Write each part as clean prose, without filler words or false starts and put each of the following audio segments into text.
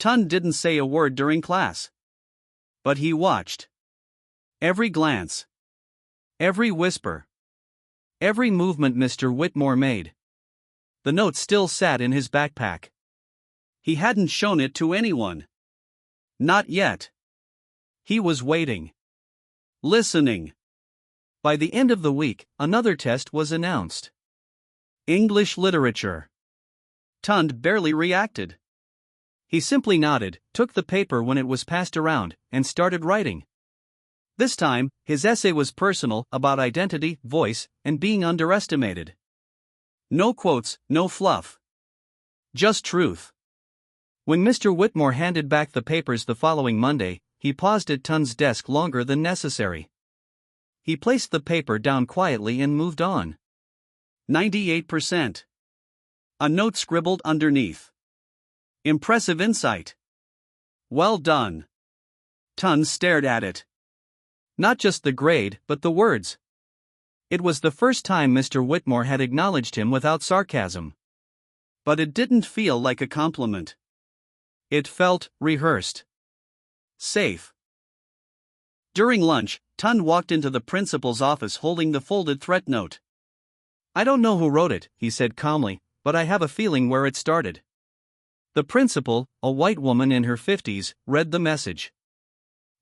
Tunde didn't say a word during class. But he watched. Every glance. Every whisper. Every movement Mr. Whitmore made. The note still sat in his backpack. He hadn't shown it to anyone. Not yet. He was waiting. Listening. By the end of the week, another test was announced. English literature. Tunde barely reacted. He simply nodded, took the paper when it was passed around, and started writing. This time, his essay was personal, about identity, voice, and being underestimated. No quotes, no fluff. Just truth. When Mr. Whitmore handed back the papers the following Monday, he paused at Tunde's desk longer than necessary. He placed the paper down quietly and moved on. 98%. A note scribbled underneath. Impressive insight. Well done. Tunde stared at it. Not just the grade, but the words. It was the first time Mr. Whitmore had acknowledged him without sarcasm. But it didn't feel like a compliment. It felt rehearsed. Safe. During lunch, Tunde walked into the principal's office holding the folded threat note. "I don't know who wrote it," he said calmly, "but I have a feeling where it started." The principal, a white woman in her 50s, read the message.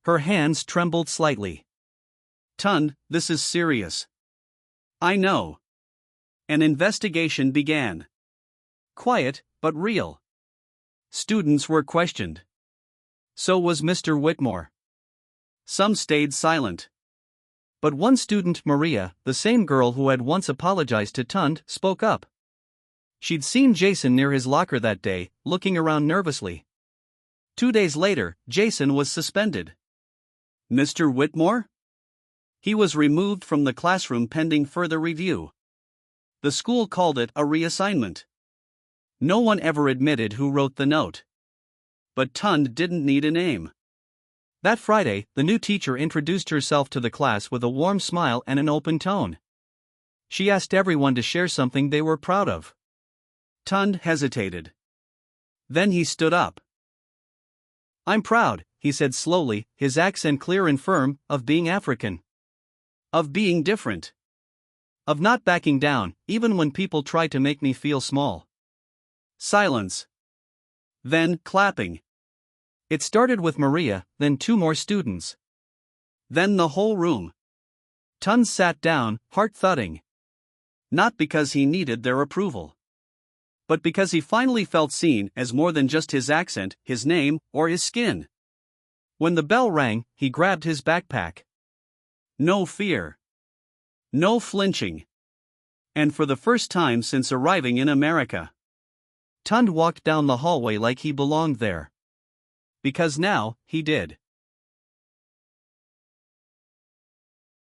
Her hands trembled slightly. "Tunde, this is serious." "I know." An investigation began. Quiet, but real. Students were questioned. So was Mr. Whitmore. Some stayed silent. But one student, Maria, the same girl who had once apologized to Tunde, spoke up. She'd seen Jason near his locker that day, looking around nervously. 2 days later, Jason was suspended. Mr. Whitmore? He was removed from the classroom pending further review. The school called it a reassignment. No one ever admitted who wrote the note. But Tunde didn't need a name. That Friday, the new teacher introduced herself to the class with a warm smile and an open tone. She asked everyone to share something they were proud of. Tunde hesitated. Then he stood up. "I'm proud," he said slowly, his accent clear and firm, "of being African. Of being different. Of not backing down, even when people try to make me feel small." Silence. Then clapping. It started with Maria, then 2 more students. Then the whole room. Tunde sat down, heart thudding. Not because he needed their approval. But because he finally felt seen as more than just his accent, his name, or his skin. When the bell rang, he grabbed his backpack. No fear. No flinching. And for the first time since arriving in America, Tunde walked down the hallway like he belonged there. Because now, he did.